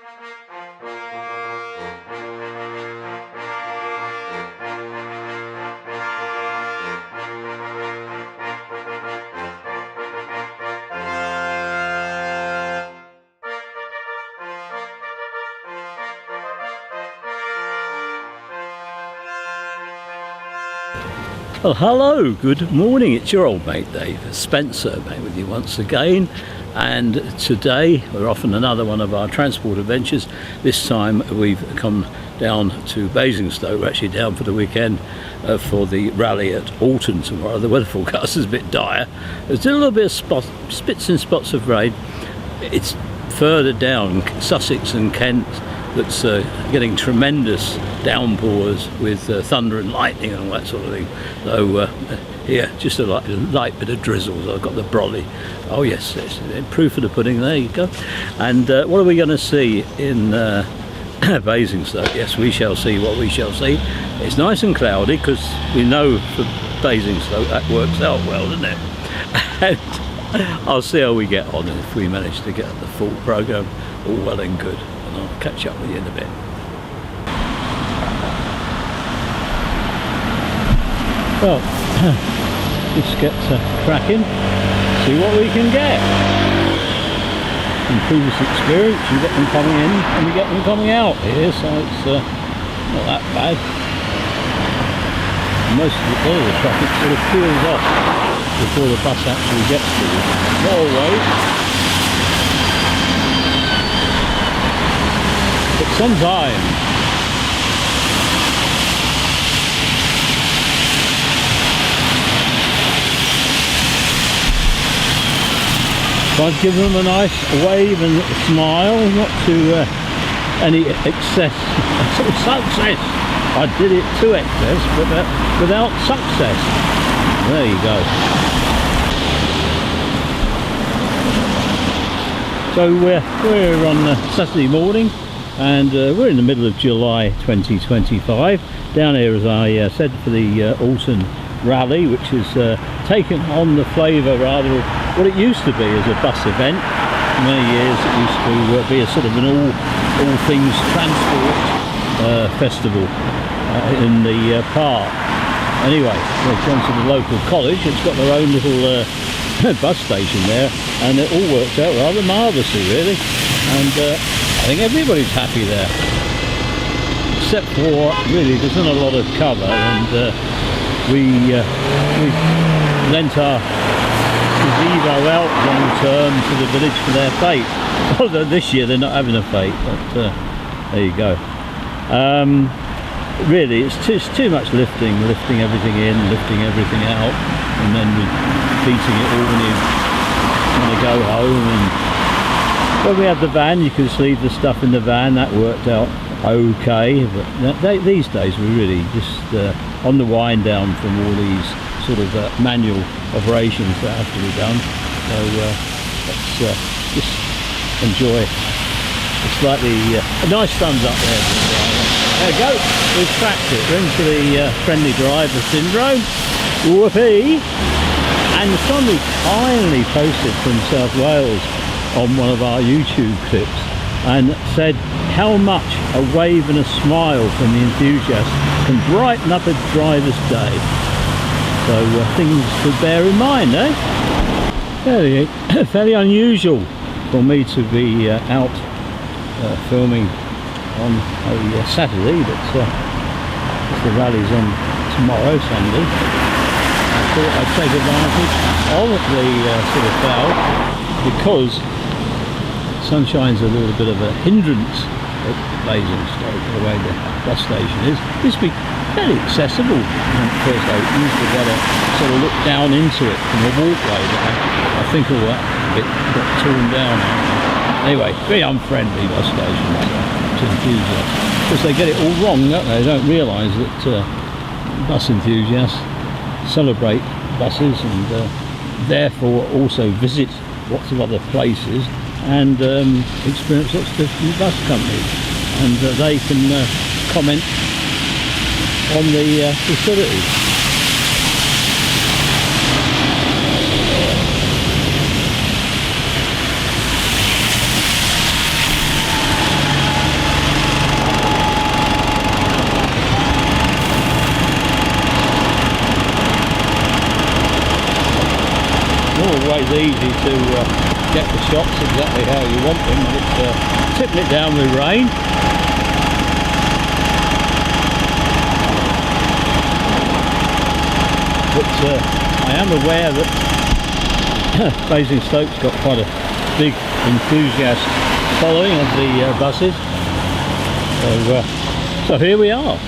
Well, hello, good morning. It's your old mate Dave Spencer back with you once again, and today we're off on another one of our transport adventures. This time we've come down to Basingstoke. We're actually down for the weekend for the rally at Alton tomorrow. The weather forecast is a bit dire. There's a little bit of spits and spots of rain. It's further down, Sussex and Kent, that's getting tremendous downpours with thunder and lightning and all that sort of thing. So yeah, just a light bit of drizzle. So I've got the brolly. Oh yes, it's proof of the pudding. There you go. And what are we going to see in Basingstoke? Yes, we shall see what we shall see. It's nice and cloudy because we know for Basingstoke that works out well, doesn't it? And I'll see how we get on if we manage to get the full programme all well and good. And I'll catch up with you in a bit. Well, let's get cracking, see what we can get. From previous experience, you get them coming in and you get them coming out here, so it's not that bad. Most of the traffic sort of peels off before the bus actually gets to you. Not always, but sometimes. I've given them a nice wave and smile, not to any success. I did it to excess, but without success. There you go. So we're on Saturday morning, and we're in the middle of July 2025. Down here, as I said, for the Alton rally, which has taken on the flavour rather of what it used to be as a bus event. For many years it used to be a sort of an all things transport festival in the park. Anyway, we've gone to the local college. It's got their own little bus station there, and it all works out rather marvellously, really. And I think everybody's happy there, except for really there's not a lot of cover, and we lent our gazebo out long term to the village for their fete. Although this year they're not having a fete, but there you go. Really, it's too much lifting everything in, lifting everything out, and then repeating it all when you want to go home. And when we had the van, you could just leave the stuff in the van. That worked out okay, but these days we're really just on the wind down from all these sort of manual operations that have to be done. So let's just enjoy a slightly nice thumbs up there. There we go, we've cracked it. We're into the friendly driver syndrome. Whoopee! And somebody kindly posted from South Wales on one of our YouTube clips and said how much a wave and a smile from the enthusiast can brighten up a driver's day. So things to bear in mind, eh? Fairly unusual for me to be out filming on a Saturday, but the rally's on tomorrow, Sunday. I thought I'd take advantage of the sort of cloud, because sunshine's a little bit of a hindrance at Basingstoke, the way the bus station is. It used to be fairly accessible when it first opened. You could get a sort of look down into it from a walkway, but I think all that bit got torn down. Anyway, very unfriendly bus station to enthusiasts, because they get it all wrong, don't they? They don't realise that bus enthusiasts celebrate buses and therefore also visit lots of other places and experience lots of different bus companies, and they can comment on the facilities. always easy to get the shots exactly how you want them when it's tipping it down with rain. But I am aware that Basingstoke's got quite a big enthusiast following of the buses. So here we are.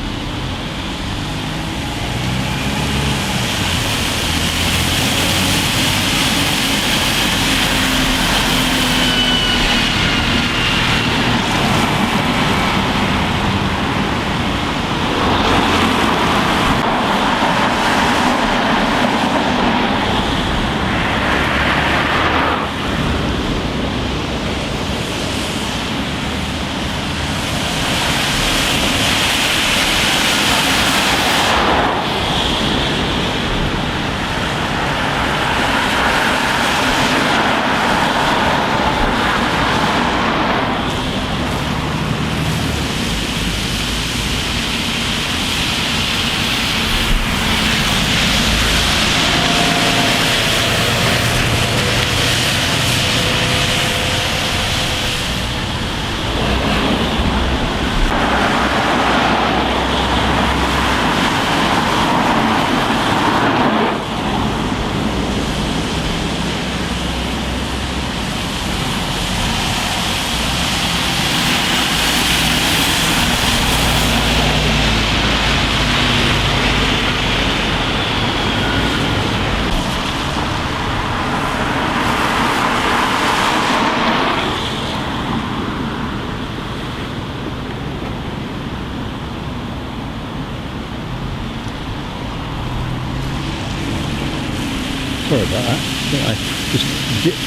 Sorry about that. I think I just dipped.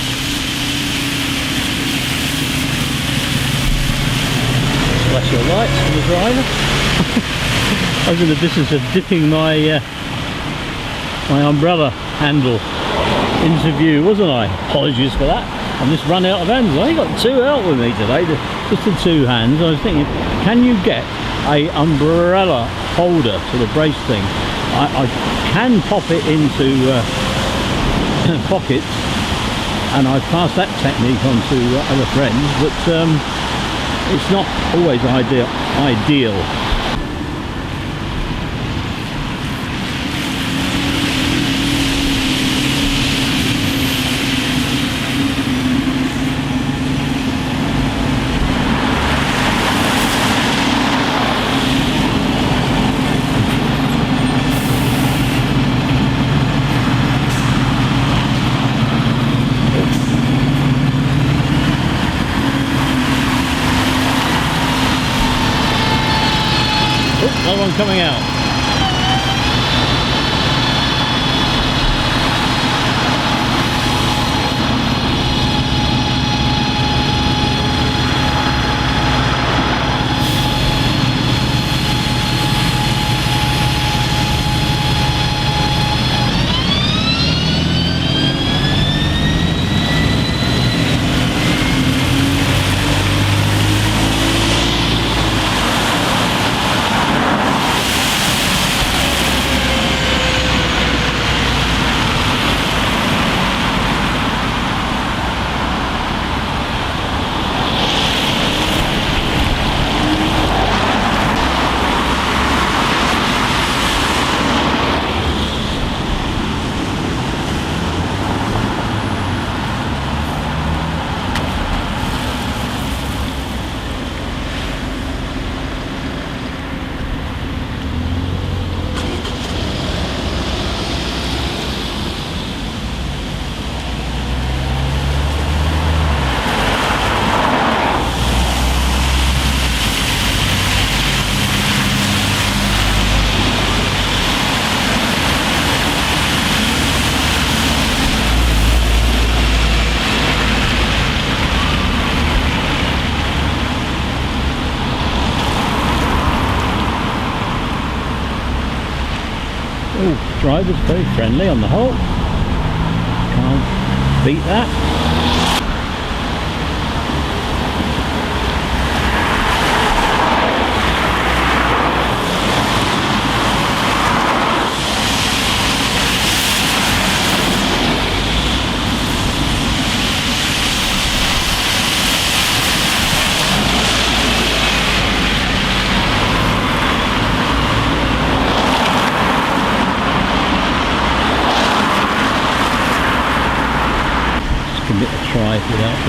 Flash your lights for the driver. I was in the business of dipping my my umbrella handle into view, wasn't I? Apologies for that. I'm just run out of hands. I only got two out with me today, just the two hands. I was thinking, can you get a umbrella holder for the brace thing? I can pop it into pockets, and I've passed that technique on to other friends, but it's not always ideal. Another one coming out. Oh, driver's very friendly on the whole. Can't beat that.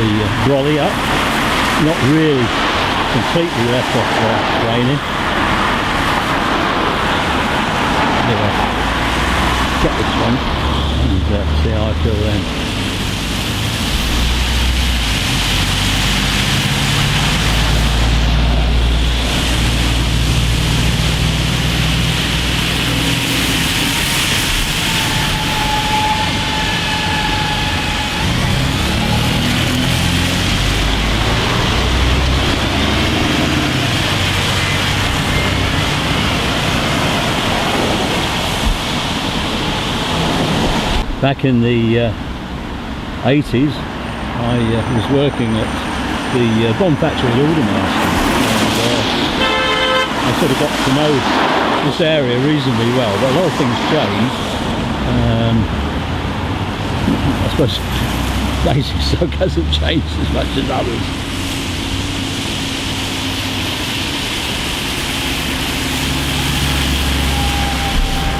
the brolly up. Not really completely left off raining. Anyway, get this one and see how I feel then. Back in the 80s, I was working at the bomb factory at Aldermaster, and I sort of got to know this area reasonably well, but a lot of things changed. I suppose Basingstoke hasn't changed as much as others.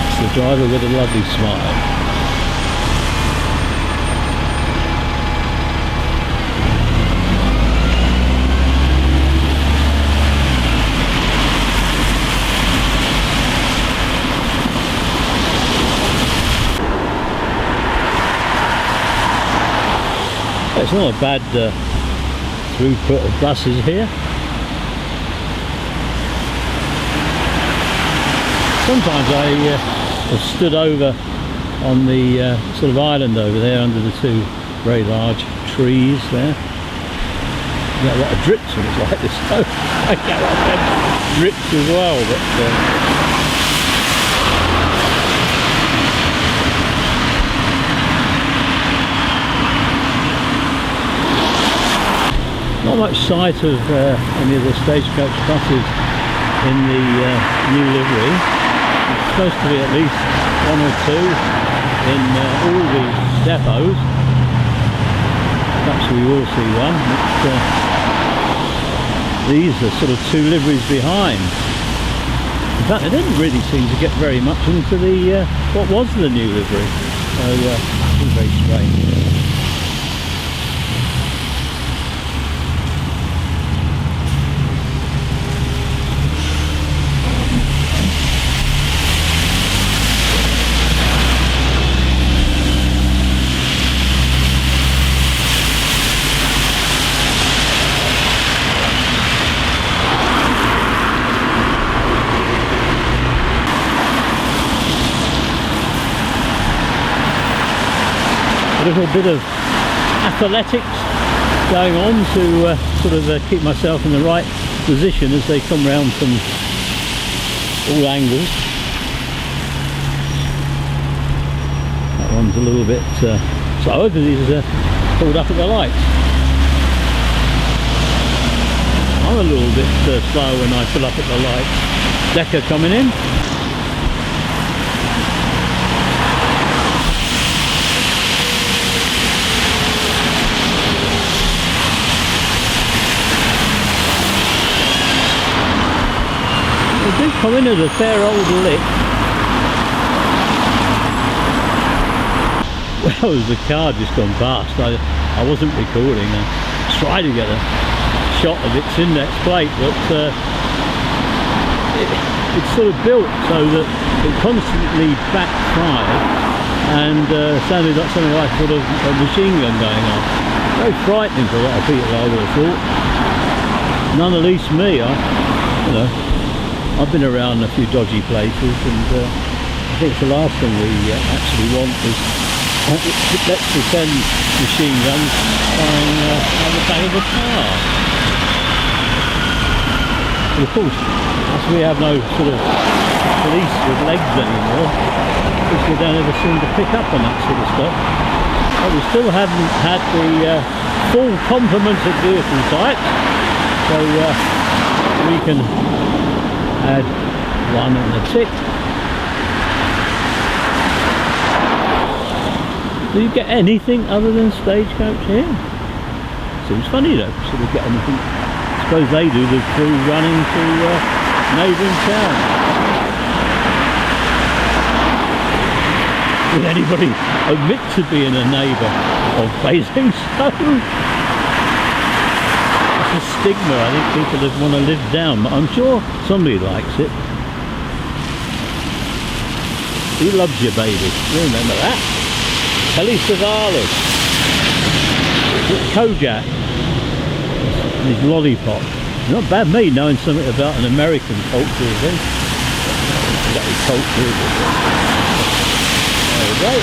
It's the driver with a lovely smile. It's not a bad throughput of buses here. Sometimes I have stood over on the sort of island over there under the two very large trees there. You get a lot of drips when it's like this, so I get a lot of drips as well. But not much sight of any of the stagecoach buses in the new livery. It's supposed to be at least one or two in all the depots. Perhaps we will see one. These are sort of two liveries behind. In fact, they didn't really seem to get very much into the what was the new livery. So it was very strange. A little bit of athletics going on to sort of keep myself in the right position as they come round from all angles. That one's a little bit slower because he's pulled up at the lights. I'm a little bit slow when I pull up at the lights. Decker coming in. They did come in at a fair old lick. Well, as the car just gone past, I wasn't recording. I tried to get a shot of its index plate, but it's sort of built so that it constantly backfired and sounded like something like sort of a machine gun going on. Very frightening for a lot of people, I would have thought. None the least me. I've been around a few dodgy places, and I think the last thing we actually want is let's pretend machine guns flying on the back of the car. But of course, as we have no sort of police with legs anymore, because we don't ever seem to pick up on that sort of stuff. But we still haven't had the full complement of vehicle types, so we can add one and a tick. Do you get anything other than stagecoach here? Seems funny though, sort of get anything. I suppose they do the crew running to neighbouring towns. Would anybody admit to being a neighbour of Basingstoke? a stigma I think people just want to live down, but I'm sure somebody likes it. He loves you, baby. You remember that? Telly Savalas. Kojak. His lollipop. Not bad me knowing something about an American culture, I think. Culture. There we go.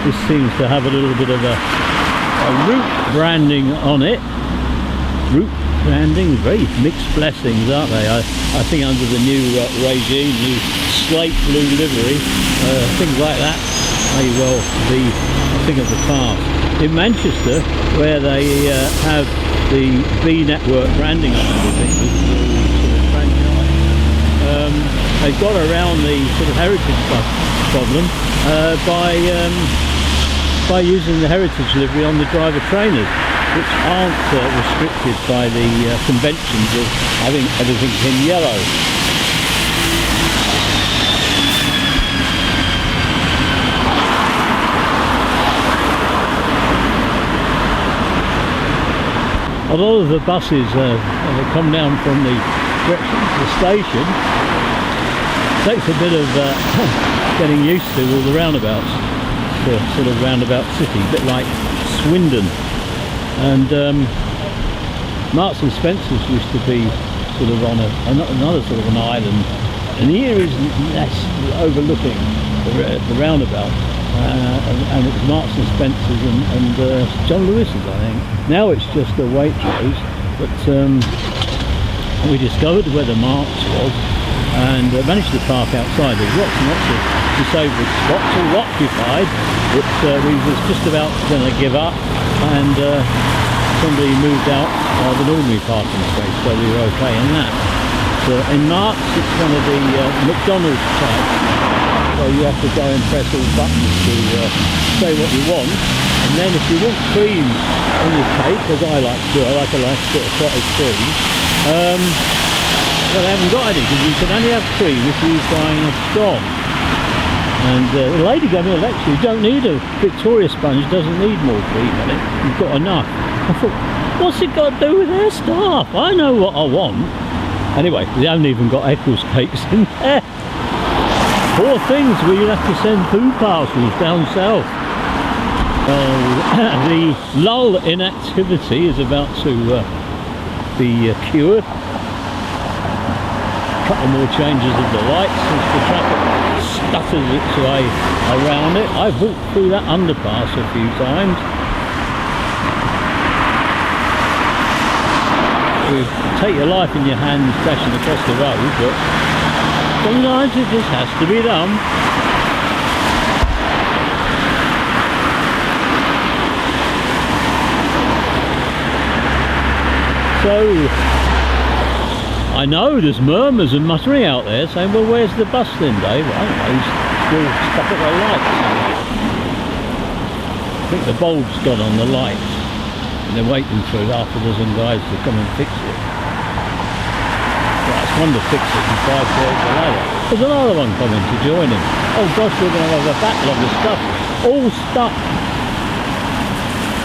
This seems to have a little bit of a root branding on it. Root branding, very mixed blessings, aren't they? I think under the new regime, new slate blue livery, things like that may well be a thing of the past. In Manchester, where they have the B network branding on everything, sort of franchise, they've got around the sort of heritage problem by using the heritage livery on the driver trainers, which aren't restricted by the conventions of having everything in yellow. A lot of the buses that come down from the direction of the station, takes a bit of getting used to all the roundabouts. Sort of roundabout city, a bit like Swindon, and Marks and Spencer's used to be sort of on another sort of an island, and here is less overlooking the roundabout, and it's Marks and Spencer's and John Lewis's, I think. Now it's just a Waitrose, but we discovered where the Marks was and managed to park outside. There's lots and lots of disabled spots, all occupied, but we was just about going to give up, and somebody moved out of an ordinary parking space, so we were okay in that. So in Marks, it's one of the McDonald's type, so you have to go and press all buttons to say what you want, and then if you want cream on your cake, as I like to do, I like a nice bit of cottage cream, well, they haven't got any, because you can only have cream if you're buying a scone. And the lady gave me a lecture, you don't need a Victoria sponge, doesn't need more cream in it, you've got enough. I thought, what's it got to do with their staff? I know what I want. Anyway, they haven't even got Eccles cakes in there. Poor things, we'll have to send food parcels down south. The lull in activity is about to be cured. A couple more changes of the lights as the traffic stutters its way around it. I've walked through that underpass a few times. You take your life in your hands dashing across the road, but sometimes it just has to be done. So I know there's murmurs and muttering out there saying, well, where's the bus then, Dave? I don't know, he's still stuck at the lights. I think the bulb's gone on the lights, and they're waiting for half a dozen guys to come and fix it. Right, it's one to fix it and 5 days later. There's another one coming to join him. Oh gosh, we're going to have a backlog of stuff, all stuck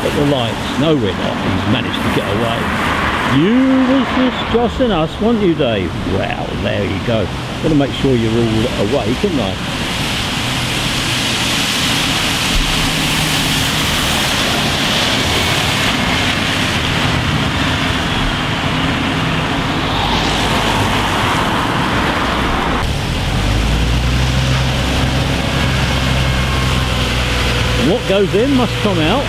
at the lights. No, we're not. He's managed to get away. You was just jossing us, weren't you, Dave? Well, there you go. Got to make sure you're all awake, haven't I? And what goes in must come out.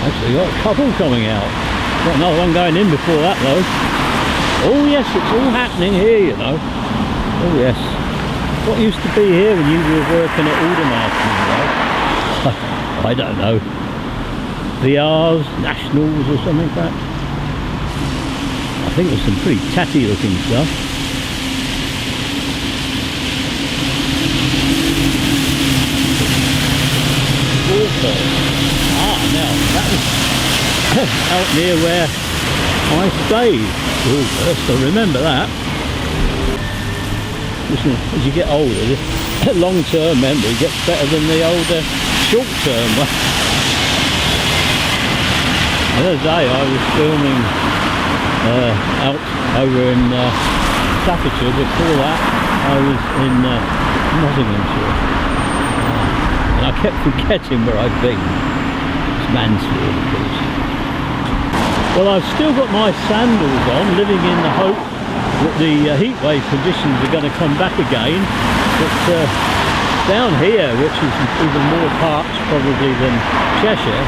Actually got a couple coming out. Got another one going in before that though. Oh yes, it's all happening here, you know. Oh yes. What used to be here when you were working at Aldermaston, I don't know. VRs, Nationals or something like that. I think there's some pretty tatty looking stuff. Also, now that was out near where I stayed for August. I remember that. Listen, as you get older, the long-term memory gets better than the older short-term one. The other day I was filming out over in Staffordshire. Before that I was in Nottinghamshire, and I kept forgetting where I'd been. It's Mansfield, of course. Well, I've still got my sandals on, living in the hope that the heatwave conditions are going to come back again. But down here, which is even more parched probably than Cheshire,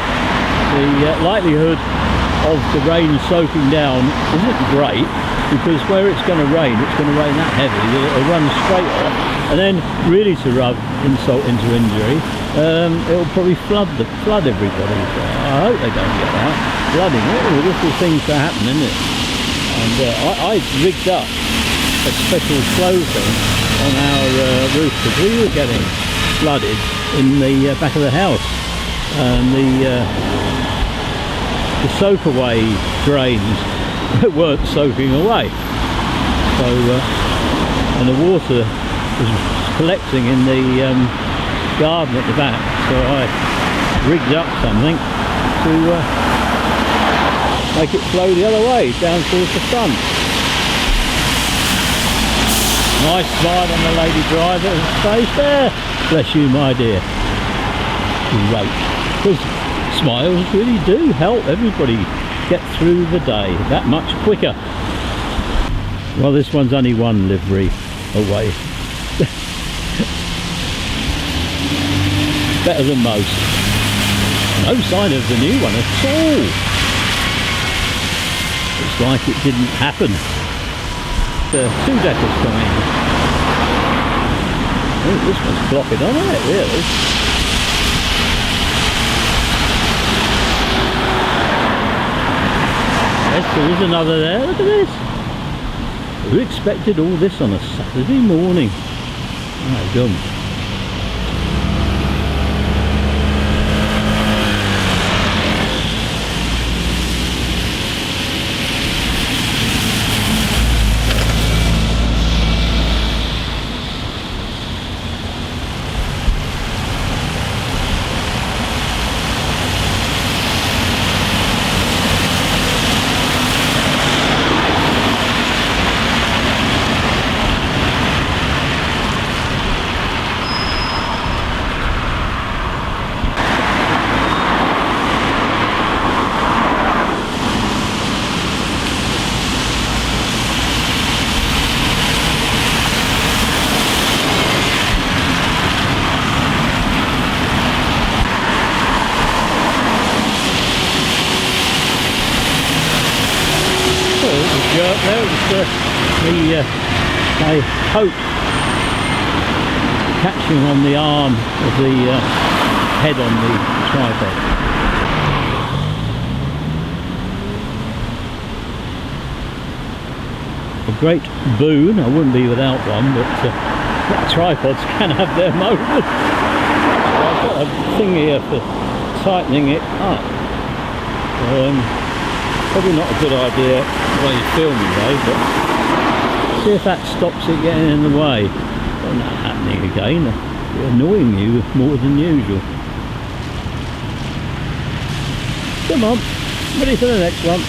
the likelihood of the rain soaking down isn't great, because where it's going to rain that heavy that it'll run straight off, and then really to rub insult into injury, it'll probably flood everybody. So I hope they don't get out. Flooding, all little things to happen, isn't it? And I rigged up a special flow thing on our roof, because we were getting flooded in the back of the house, and the soak away drains weren't soaking away, so and the water was collecting in the garden at the back, so I rigged up something to make it flow the other way down towards the front. Nice smile on the lady driver's face there. Bless you, my dear. Great. Because smiles really do help everybody get through the day that much quicker. Well, this one's only one livery away. Better than most. No sign of the new one at all. It's like it didn't happen. Two-deckers coming. Oh, this one's clocking on it, really. Yes, there is another there. Look at this. Who expected all this on a Saturday morning? Oh, dumb. There was I hope, catching on the arm of the head on the tripod. A great boon. I wouldn't be without one, but tripods can have their moments. I've got a thing here for tightening it up. Probably not a good idea while you're filming though, but see if that stops it getting in the way. Well, not happening again. They're annoying you more than usual. Come on, ready for the next one.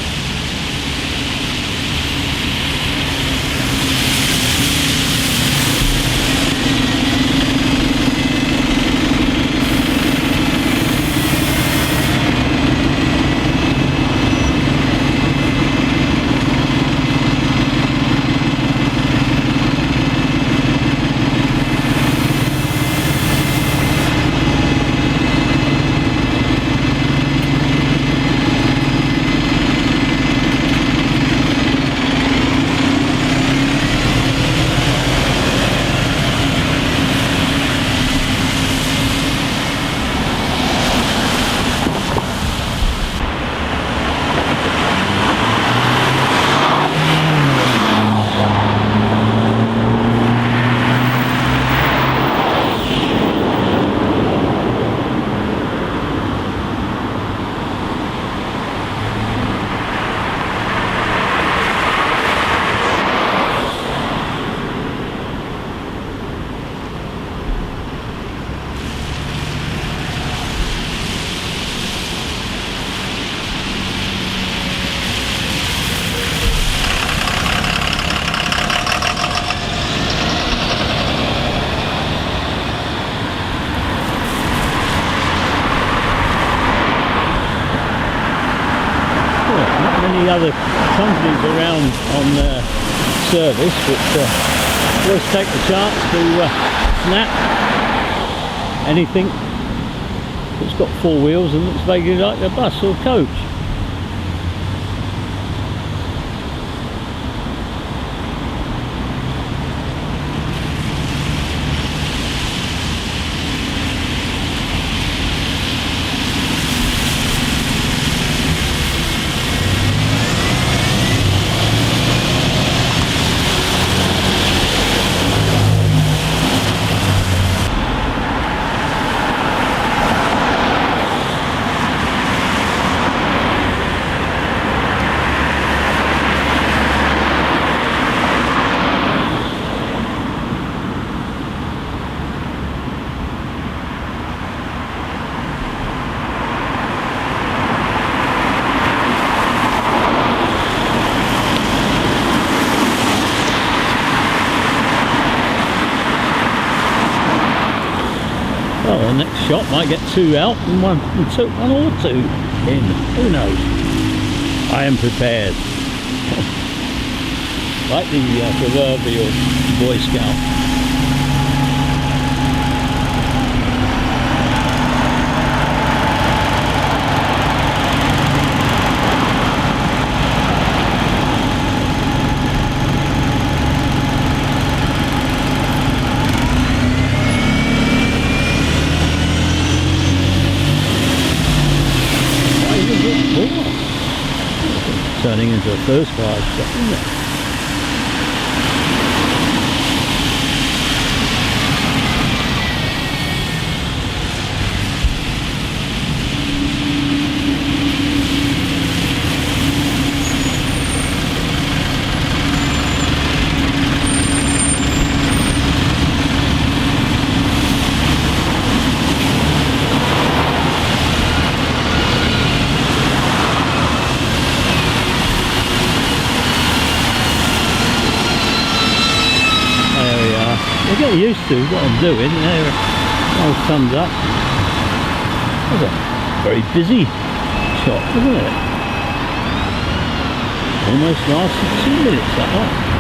many other companies around on service, but always take the chance to snap anything that's got four wheels and looks vaguely like a bus or coach. Well, the next shot might get two out and one or two in. Who knows? I am prepared. Like the proverbial Boy Scout. Turning into a first class shot, isn't it? Get used to what I'm doing. There, all thumbs up. That's a very busy shot, isn't it? Almost lasted 2 minutes, that one.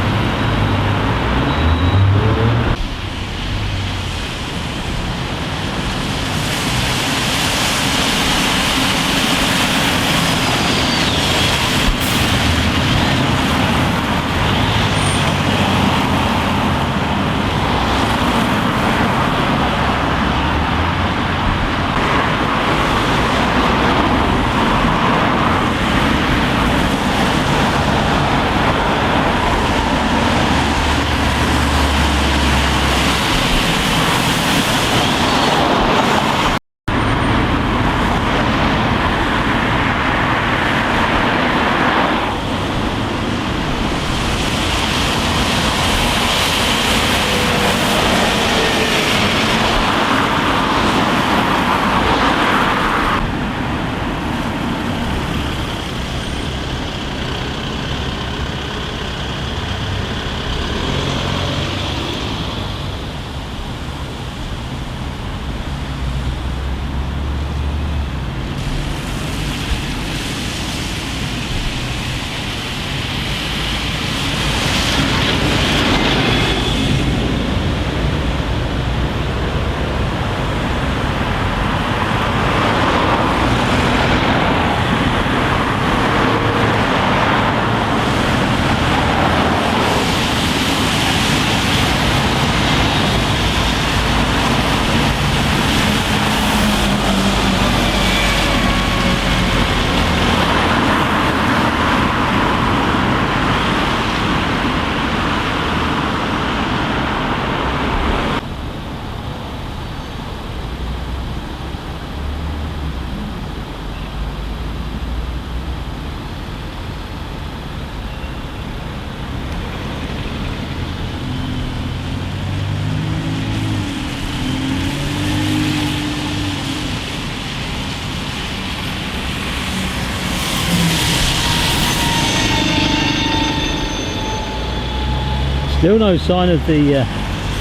Still no sign of the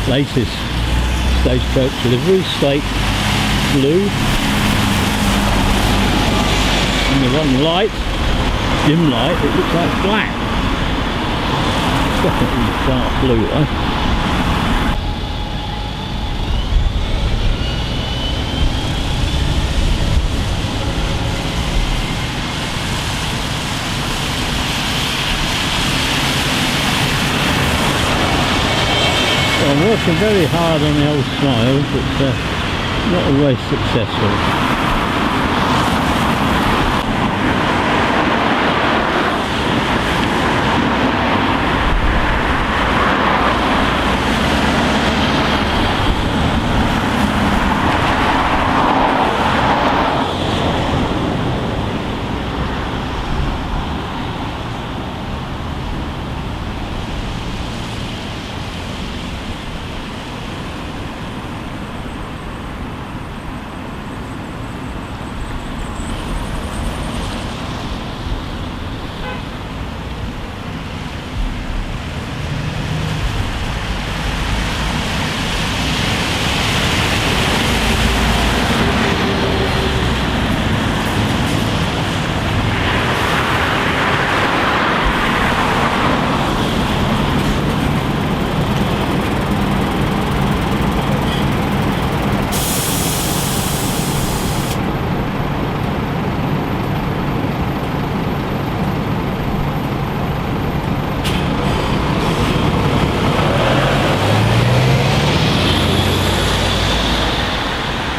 latest stagecoach delivery, slate blue. And the one light dim light it looks like black. It's definitely dark blue though. I'm working very hard on the old smile, but not always successful.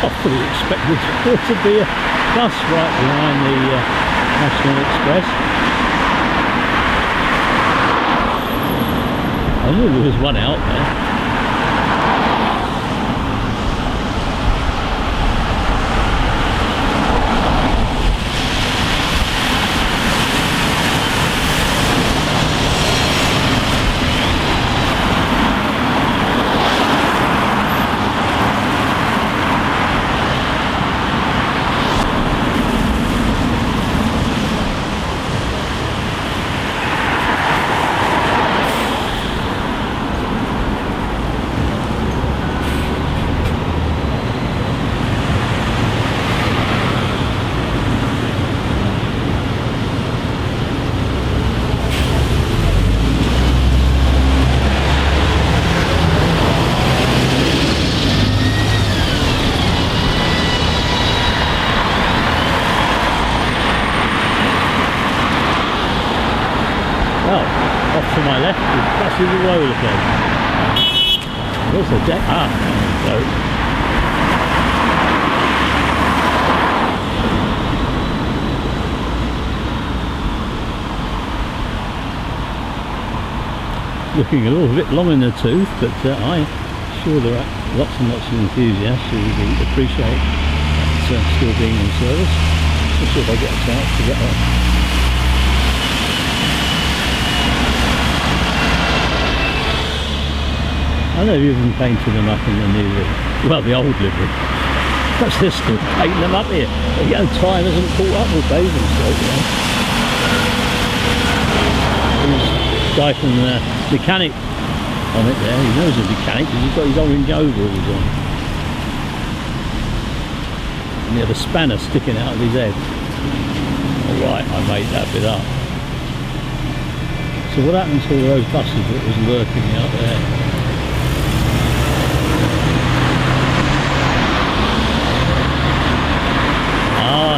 I fully expected there to be a bus right behind the National Express. I knew there was one out there. Off to my left is Buses all over the place. There's a deck. So looking a little bit long in the tooth, but I'm sure there are lots and lots of enthusiasts who will appreciate that still being in service, especially if I get a chance to get on. I know you've even painted them up in the new livery. Well, the old livery. Perhaps they're still painting them up here. But you know, time hasn't caught up with Basingstoke, you know. There's a guy from the mechanic on it there. He knows a mechanic because he's got his orange overalls on. And he had a spanner sticking out of his head. Alright, I made that bit up. So what happened to all those buses that was lurking out there?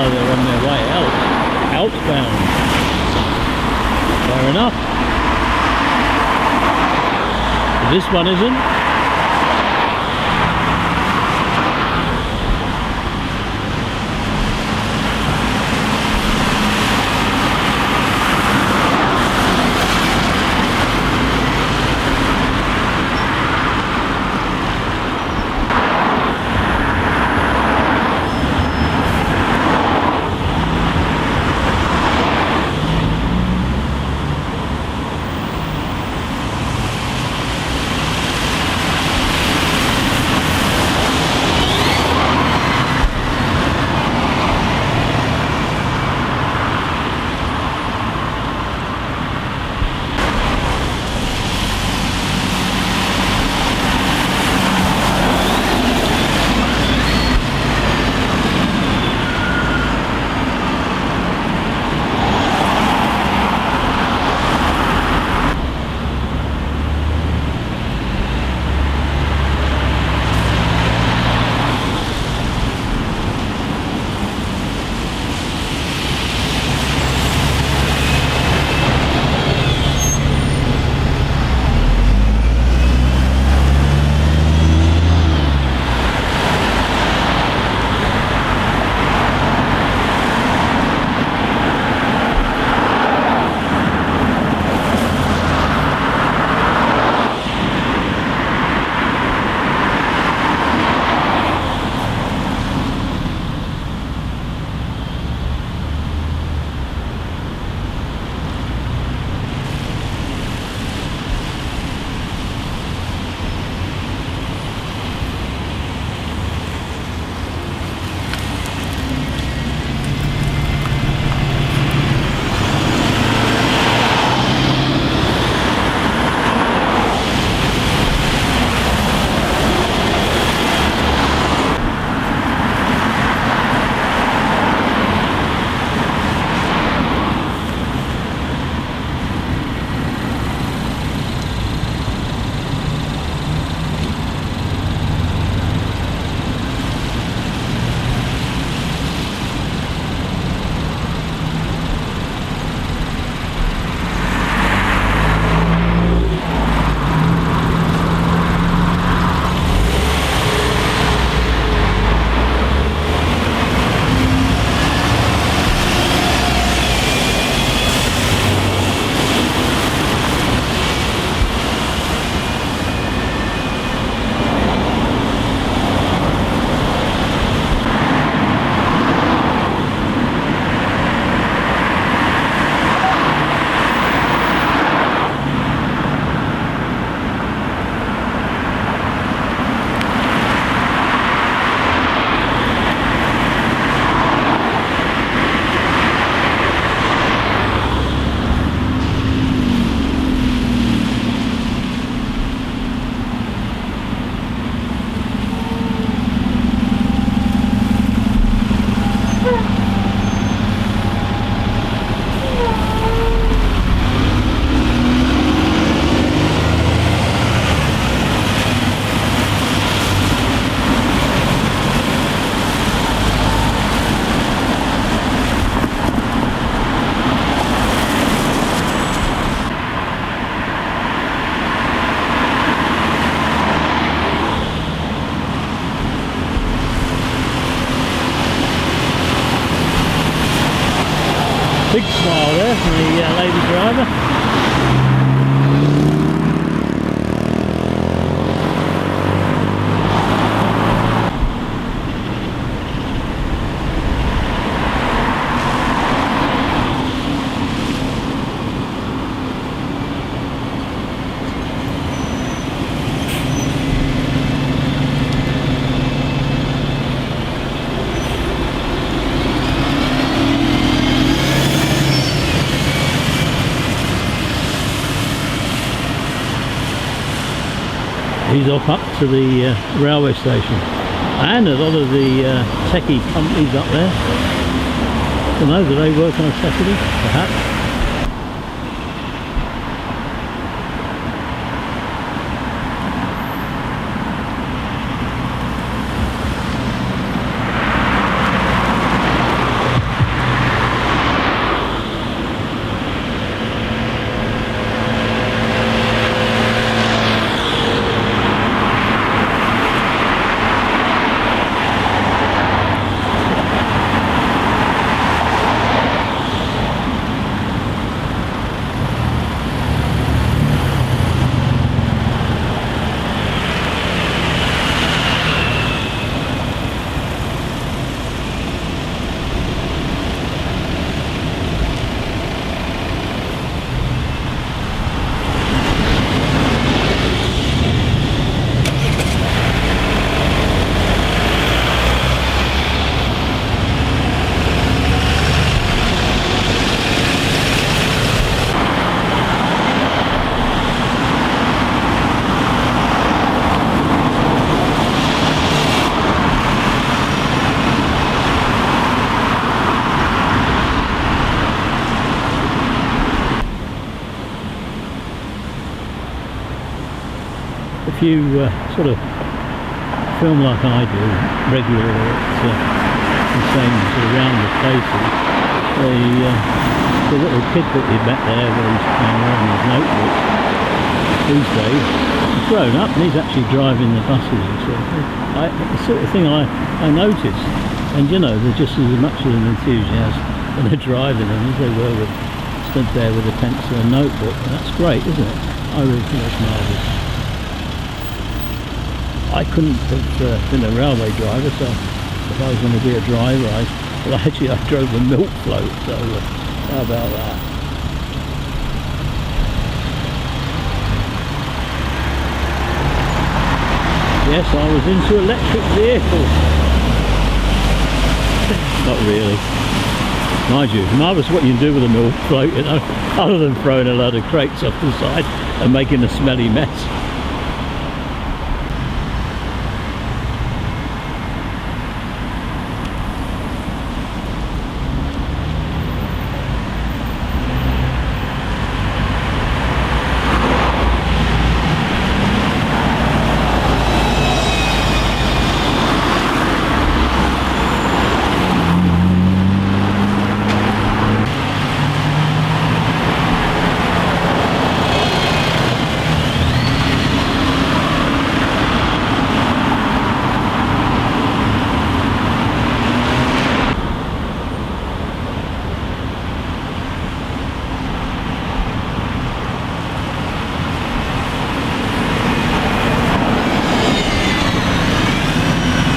They're on their way out, outbound. Fair enough. But this one isn't. driver. He's off up to the railway station, and a lot of the techie companies up there. I don't know, do they work on a Saturday? Perhaps. If you sort of film like I do regularly at the same sort of rounded places, the little kid that you met there where he's playing around with his notebook these days, he's grown up and he's actually driving the buses and sort of thing. The sort of thing I notice, and you know, they're just as much of an enthusiast when they're driving them as they were with stood there with a pencil and notebook. And that's great, isn't it? I really think that's marvellous. I couldn't have been a railway driver, so if I was going to be a driver, I drove a milk float, so how about that? Yes, I was into electric vehicles. Not really. Mind you, marvellous what you can do with a milk float, you know, other than throwing a load of crates off the side and making a smelly mess.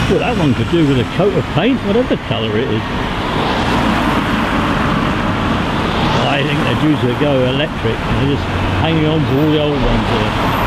Well, that one could do with a coat of paint, whatever colour it is. I think they're due to go electric, and they're just hanging on to all the old ones here.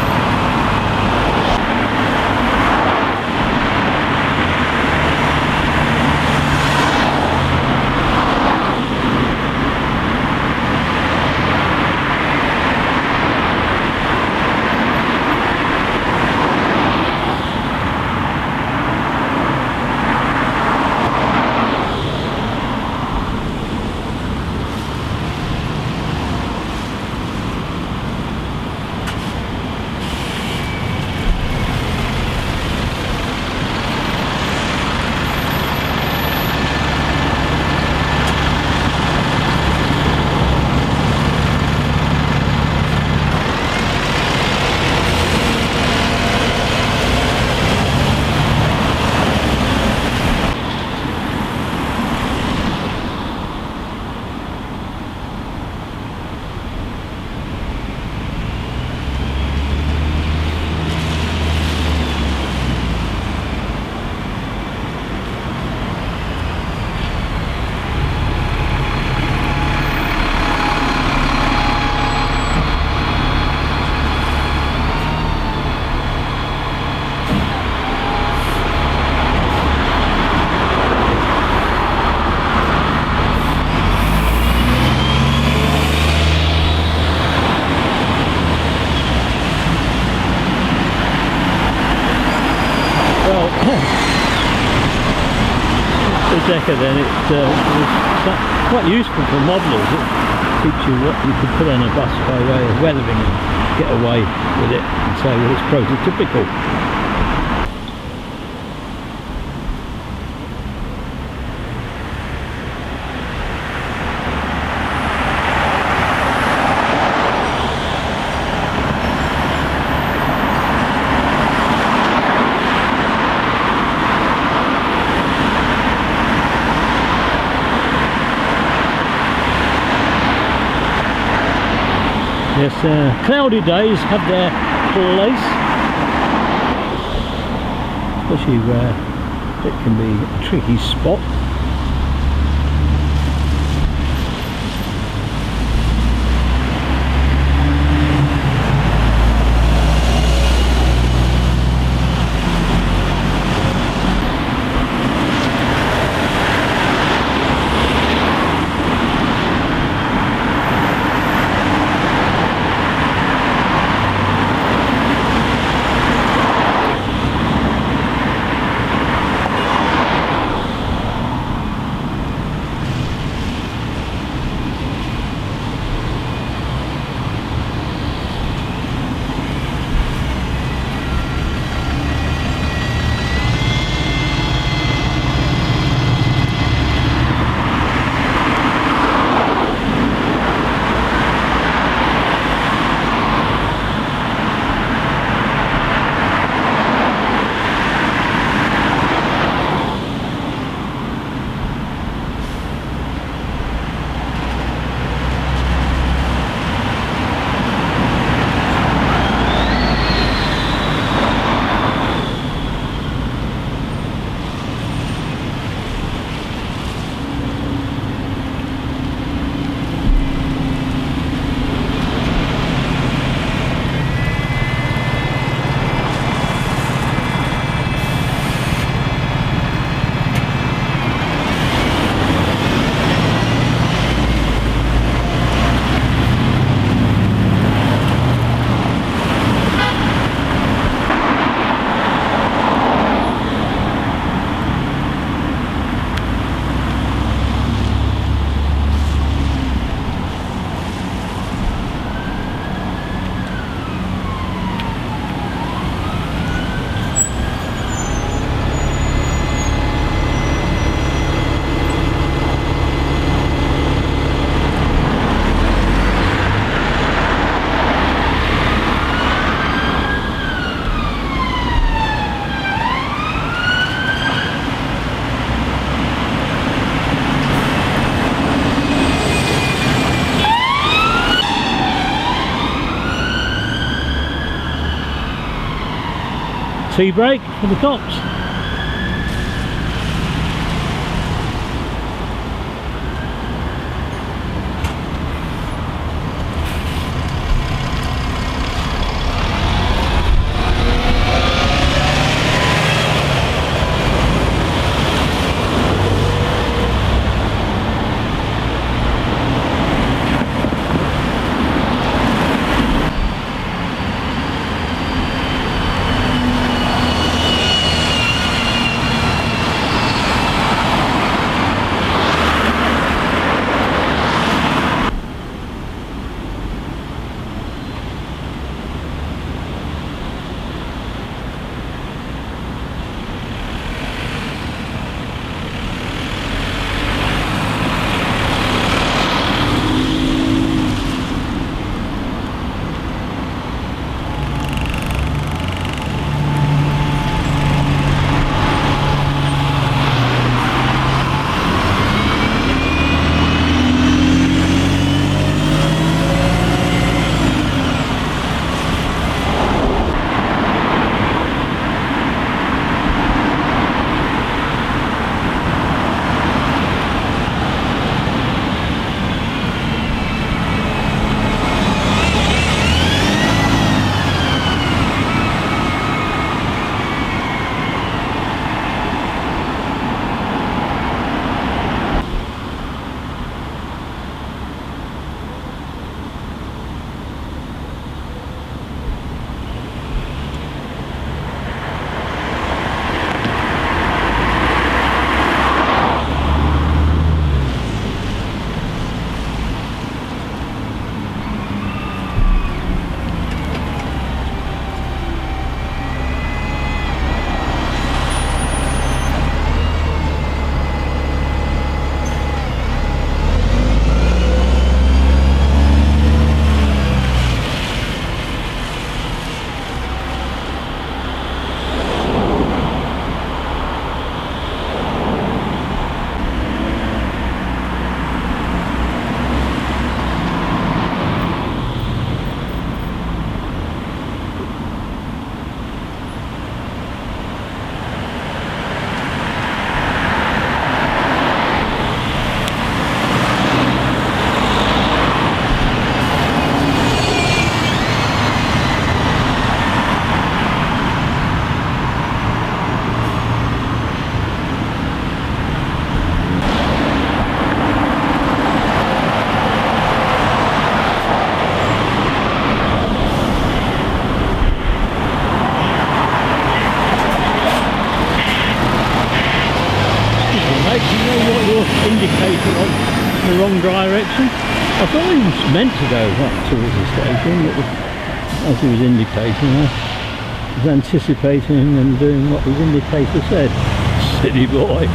decker, then it's quite useful for modelers. It teaches you what you could put on a bus by way of weathering and get away with it and say, well, it's prototypical. Yes, cloudy days have their place, especially where it can be a tricky spot. Tea break for the cops. indicator on the wrong direction. I thought he was meant to go up towards the station, but as he was indicating, I was anticipating and doing what his indicator said. Silly boy.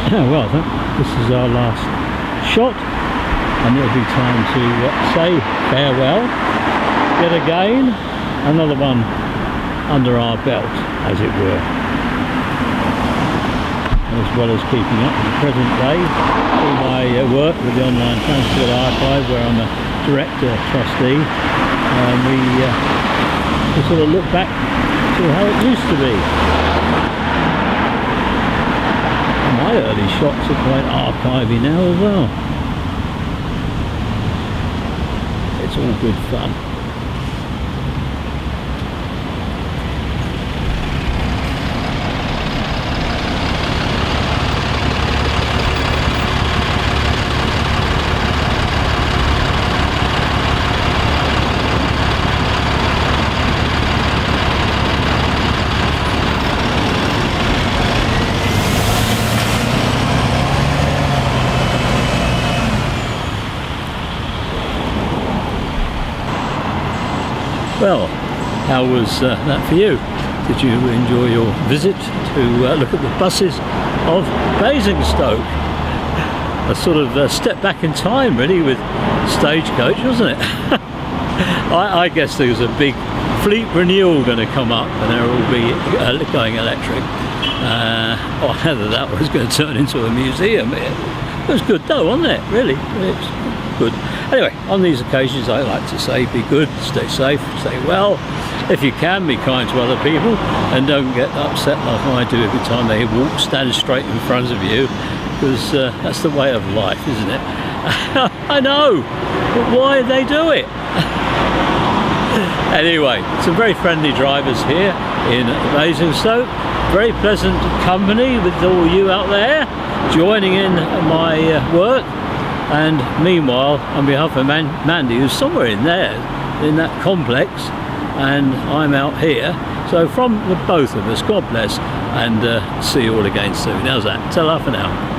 Well, I think this is our last shot, and it'll be time to say farewell yet again. Another one under our belt, as it were, as well as keeping up with the present day through my work with the Online Transport Archive, where I'm a director trustee. We sort of look back to how it used to be. My early shots are quite archivey now as well. It's all good fun. Well, how was that for you? Did you enjoy your visit to look at the buses of Basingstoke? A sort of step back in time really with Stagecoach, wasn't it? I guess there was a big fleet renewal going to come up and they'll all be going electric. Or whether that was going to turn into a museum. It was good though, wasn't it? Really, it's good. Anyway, on these occasions I like to say be good, stay safe, stay well. If you can, be kind to other people and don't get upset like I do every time they stand straight in front of you, because that's the way of life, isn't it? I know, but why they do it? Anyway, some very friendly drivers here in Basingstoke. Very pleasant company with all you out there joining in my work. And meanwhile, on behalf of Mandy, who's somewhere in there, in that complex, and I'm out here. So from the both of us, God bless, and see you all again soon. How's that? Ta-ra for now.